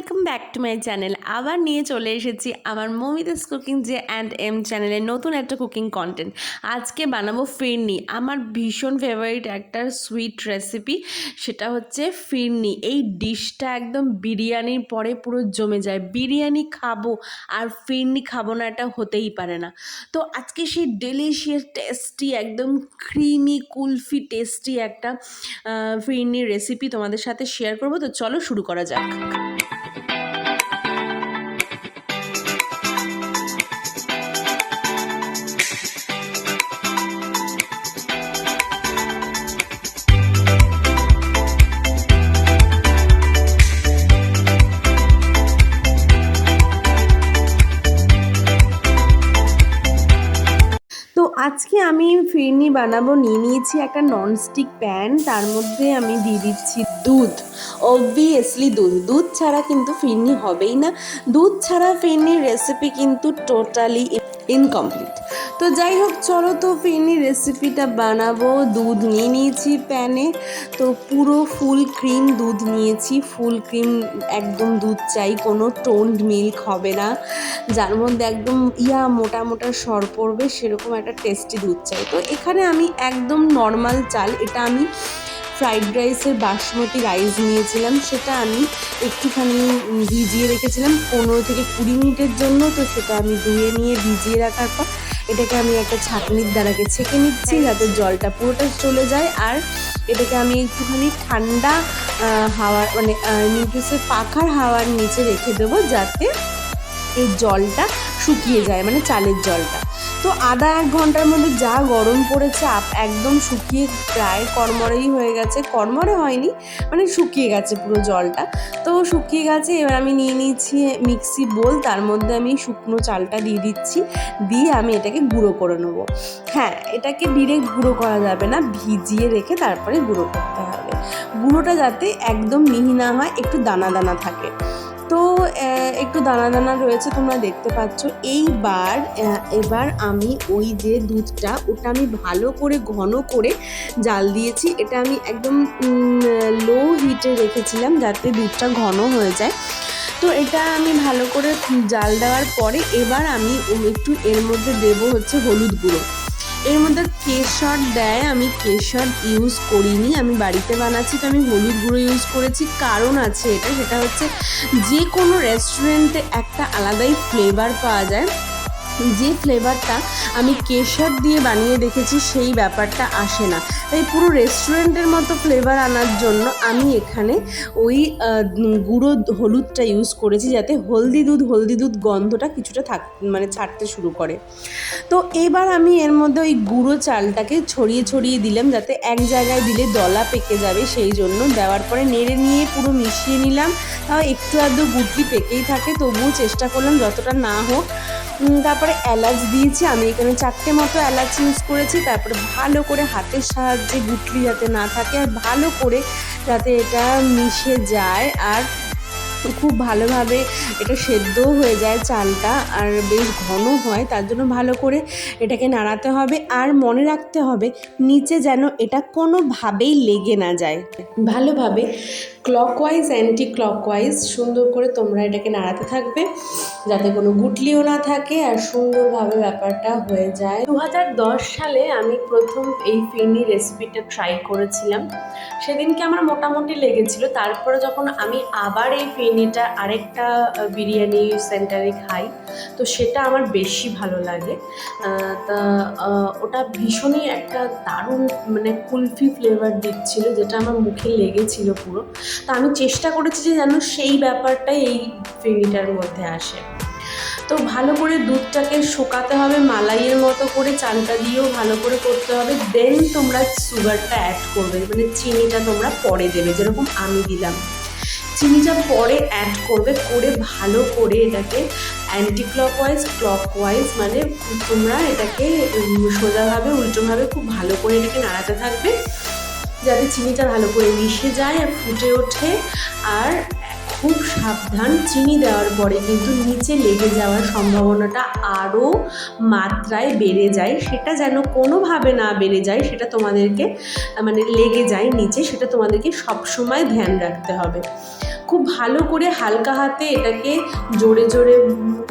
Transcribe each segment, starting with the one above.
Welcome back to my channel. আবার নিয়ে চলে এসেছি আমার মমিতাস কুকিং জে অ্যান্ড এম চ্যানেলে নতুন একটা কুকিং কন্টেন্ট। আজকে বানাবো ফিরনি, আমার ভীষণ ফেভারিট একটা সুইট রেসিপি, সেটা হচ্ছে ফিরনি। এই ডিশটা একদম বিরিয়ানির পরে পুরো জমে যায়। বিরিয়ানি খাবো আর ফিরনি খাবো না, এটা হতেই পারে না। তো আজকে সেই ডেলিশিয়াস টেস্টি একদম ক্রিমি কুলফি টেস্টি একটা ফিরনির রেসিপি তোমাদের সাথে শেয়ার করবো। তো চলো শুরু করা যাক। তো আজকে আমি ফিরনি বানাবো। নিয়েছি একটা ননস্টিক প্যান, তার মধ্যে আমি দিয়ে দিচ্ছি দুধ। অবভিয়াসলি দুধ ছাড়া কিন্তু ফিরনি হবেই না। দুধ ছাড়া ফিরনির রেসিপি কিন্তু টোটালি ইনকমপ্লিট। তো যাই হোক, চলো তো ফিরনির রেসিপিটা বানাবো। দুধ নিয়েছি প্যানে, তো পুরো ফুল ক্রিম দুধ নিয়েছি। ফুল ক্রিম একদম দুধ চাই, কোনো টোন্ড মিল্ক হবে না, যার মধ্যে একদম মোটা মোটা সর পড়বে, সেরকম একটা টেস্টি দুধ চাই। তো এখানে আমি একদম নর্মাল চাল, এটা আমি ফ্রাইড রাইসের বাসমতি রাইস নিয়েছিলাম, সেটা আমি একটুখানি ভিজিয়ে রেখেছিলাম 15 থেকে 20 মিনিটের জন্য। তো সেটা আমি ধুয়ে নিয়ে ভিজিয়ে রাখার পর এটাকে আমি একটা ছাঁকনির দ্বারাকে ছেঁকে নিচ্ছি, যাতে জলটা পুরোটা চলে যায়। আর এটাকে আমি একটুখানি ঠান্ডা হাওয়ার নিউট্রিসের পাখার হাওয়ার নিচে রেখে দেবো, যাতে এই জলটা শুকিয়ে যায়, মানে চালের জলটা। তো আধা 1 ঘন্টার মধ্যে যা গরম পড়েছে, একদম শুকিয়ে প্রায় কড়মড়েই হয়ে গেছে। কড়মড়ে হয়নি, মানে শুকিয়ে গেছে পুরো জলটা। তো শুকিয়ে গেছে। এবার আমি নিয়ে নিচ্ছি মিক্সি বোল, তার মধ্যে আমি শুকনো চালটা দিয়ে দিচ্ছি, দিয়ে আমি এটাকে গুঁড়ো করে নেবো। হ্যাঁ, এটাকে ডিরেক্ট গুঁড়ো করা যাবে না, ভিজিয়ে রেখে তারপরে গুঁড়ো করতে হবে। গুঁড়োটা যাতে একদম মিহি না হয়, একটু দানা দানা থাকে। তো একটু দানা দানা রয়েছে, তোমরা দেখতে পাচ্ছ। এবার আমি ওই যে দুধটা, ওটা আমি ভালো করে ঘন করে জাল দিয়েছি। এটা আমি একদম লো হিটে রেখেছিলাম, যাতে দুধটা ঘন হয়ে যায়। তো এটা আমি ভালো করে জাল দেওয়ার পরে এবার আমি একটু এর মধ্যে দেবো হচ্ছে হলুদ গুঁড়ো। এর মধ্যে কেশর দেয়, আমি কেশর ইউজ করিনি, আমি বাড়িতে বানাচ্ছি, তো আমি হলুদ গুঁড়ো ইউজ করেছি। কারণ আছে এটা, সেটা হচ্ছে যে কোনো রেস্টুরেন্টে একটা আলাদাই ফ্লেভার পাওয়া যায়, যে ফ্লেভারটা আমি কেশর দিয়ে বানিয়ে দেখেছি সেই ব্যাপারটা আসে না। তাই পুরো রেস্টুরেন্টের মতো ফ্লেভার আনার জন্য আমি এখানে ওই গুঁড়ো হলুদটা ইউজ করেছি, যাতে হলদি দুধ গন্ধটা কিছুটা ছাড়তে শুরু করে। তো এবার আমি এর মধ্যে ওই গুঁড়ো চালটাকে ছড়িয়ে দিলাম, যাতে এক জায়গায় দিলে দলা পেকে যাবে, সেই জন্য দেওয়ার পরে নেড়ে নিয়ে পুরো মিশিয়ে নিলাম। তাও একটু আধটু গুটলি পেকেই থাকে, তবুও চেষ্টা করলাম যতটা না হোক। তারপরে এলাচ দিয়েছি, আমি এখানে 4টে মতো এলাচ ইউজ করেছি। তারপরে ভালো করে হাতের সাহায্যে গুটলি যাতে না থাকে, আর ভালো করে যাতে এটা মিশে যায়, আর খুব ভালোভাবে এটা সেদ্ধও হয়ে যায় চালটা, আর বেশ ঘন হয়, তার জন্য ভালো করে এটাকে নাড়াতে হবে। আর মনে রাখতে হবে নিচে যেন এটা কোনোভাবেই লেগে না যায়। ভালোভাবে ক্লকওয়াইজ অ্যান্টি ক্লকওয়াইজ সুন্দর করে তোমরা এটাকে নাড়াতে থাকবে, যাতে কোনো গুটলিও না থাকে, আর সুন্দরভাবে ব্যাপারটা হয়ে যায়। 2010 সালে আমি প্রথম এই ফিরনি রেসিপিটা ট্রাই করেছিলাম। সেদিনকে আমার মোটামুটি লেগেছিল। তারপরে যখন আমি আবার এই ফিরনিটা আরেকটা বিরিয়ানি সেন্টারে খাই, তো সেটা আমার বেশি ভালো লাগে। তা ওটা ভীষণই একটা দারুণ কুলফি ফ্লেভার দিচ্ছিল, যেটা আমার মুখে লেগেছিল পুরো। তা আমি চেষ্টা করেছি যে যেন সেই ব্যাপারটাই এই ফিরনিটার মধ্যে আসে। তো ভালো করে দুধটাকে শোকাতে হবে, মালাইয়ের মতো করে চালটা দিয়েও ভালো করে করতে হবে। দেন তোমরা সুগারটা অ্যাড করবে, চিনিটা তোমরা পরে দেবে, যেরকম আমি দিলাম। চিনিটা পরে অ্যাড করবে, করে ভালো করে এটাকে অ্যান্টি ক্লকওয়াইজ ক্লকওয়াইজ তোমরা এটাকে সোজাভাবে উল্টোভাবে খুব ভালো করে এটাকে নাড়াতে থাকবে, যাতে চিনিটা ভালো করে মিশে যায় আর ফুটে ওঠে। আর খুব সাবধান, চিনি দেওয়ার পরে কিন্তু নিচে লেগে যাওয়ার সম্ভাবনাটা আরও মাত্রায় বেড়ে যায়। সেটা যেন কোনোভাবে না বেড়ে যায়, সেটা তোমাদেরকে লেগে যায় নিচে, সেটা তোমাদেরকে সবসময় ধ্যান রাখতে হবে। খুব ভালো করে হালকা হাতে এটাকে জোরে জোরে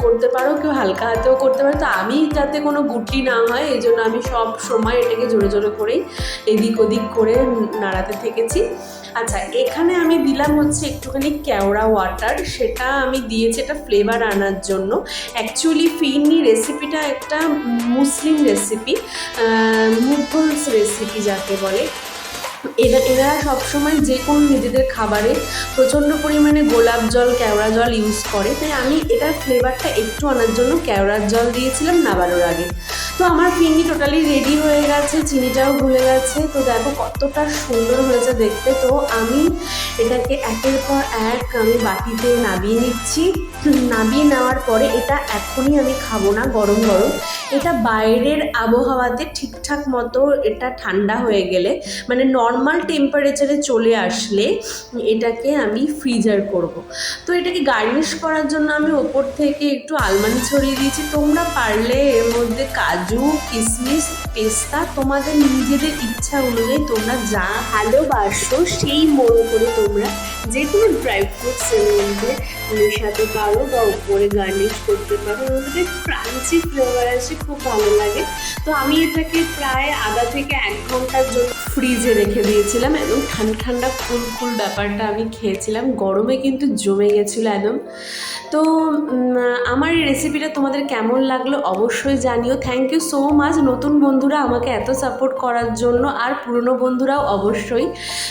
করতে পারো, কেউ হালকা হাতেও করতে পারো। তো আমি যাতে কোনো গুটি না হয় এই জন্য আমি সব সময় এটাকে জোরে জোরে করেই এদিক ওদিক করে নাড়াতে থেকেছি। আচ্ছা, এখানে আমি দিলাম হচ্ছে একটুখানি কেওড়া ওয়াটার, সেটা আমি দিয়েছি এটা ফ্লেভার আনার জন্য। অ্যাকচুয়ালি ফিরনি রেসিপিটা একটা মুসলিম রেসিপি, মুঘলস রেসিপি যাকে বলে। এনারা সবসময় যে কোনো নিজেদের খাবারে প্রচণ্ড পরিমাণে গোলাপ জল, কেওড়া জল ইউজ করে, তাই আমি এটার ফ্লেভারটা একটু আনার জন্য কেওড়ার জল দিয়েছিলাম নাবানোর আগে। তো আমার ফিরনি টোটালি রেডি হয়ে গেছে, চিনিটাও ভুলে গেছে। তো দেখো কতটা সুন্দর হয়েছে দেখতে। তো আমি এটাকে একের পর এক আমি বাটিতে নামিয়ে নিচ্ছি। নামিয়ে নেওয়ার পরে এটা এখনই আমি খাবো না গরম গরম, এটা বাইরের আবহাওয়াতে ঠিকঠাক মতো এটা ঠান্ডা হয়ে গেলে, মানে নর্মাল টেম্পারেচারে চলে আসলে এটাকে আমি ফ্রিজার করব। তো এটাকে গার্নিশ করার জন্য আমি ওপর থেকে একটু আলমন্ড ছড়িয়ে দিয়েছি। তোমরা পারলে এর মধ্যে কাজু, কিশমিশ, পেস্তা তোমাদের নিজেদের ইচ্ছা অনুযায়ী তোমরা যা ভালোবাসো সেই মনে করে তোমরা যে কোনো ড্রাই ফ্রুটস এর মধ্যে মেশাতে পারো বা উপরে গার্নিশ করতে পারো। ওর মধ্যে ক্রাঞ্চি ফ্লেভার আসে, খুব ভালো লাগে। তো আমি এটাকে প্রায় আধা থেকে 1 ঘন্টার জন্য ফ্রিজে রেখে দিয়েছিলাম। একদম ঠান্ডা ঠান্ডা কুল ব্যাপারটা আমি খেয়েছিলাম, গরমে কিন্তু জমে গেছিলো একদম। তো আমার এই রেসিপিটা তোমাদের কেমন লাগলো অবশ্যই জানিও। থ্যাংক ইউ সো মাচ নতুন বন্ধুরা আমাকে এত সাপোর্ট করার জন্য, আর পুরনো বন্ধুরাও অবশ্যই।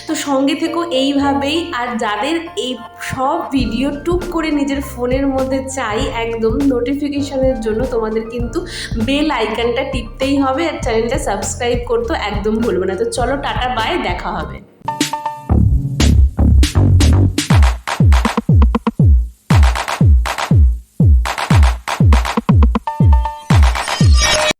তো সঙ্গে থেকো এইভাবেই। আর যাদের এই সব ভিডিও টুক করে নিজের ফোনের মধ্যে চাই একদম নোটিফিকেশনের জন্য, তোমাদের কিন্তু বেল আইকনটা টিপতেই হবে, আর চ্যানেলটা সাবস্ক্রাইব করতে একদম ভুলবে না। তো চলো টাটা বাই, দেখা হবে।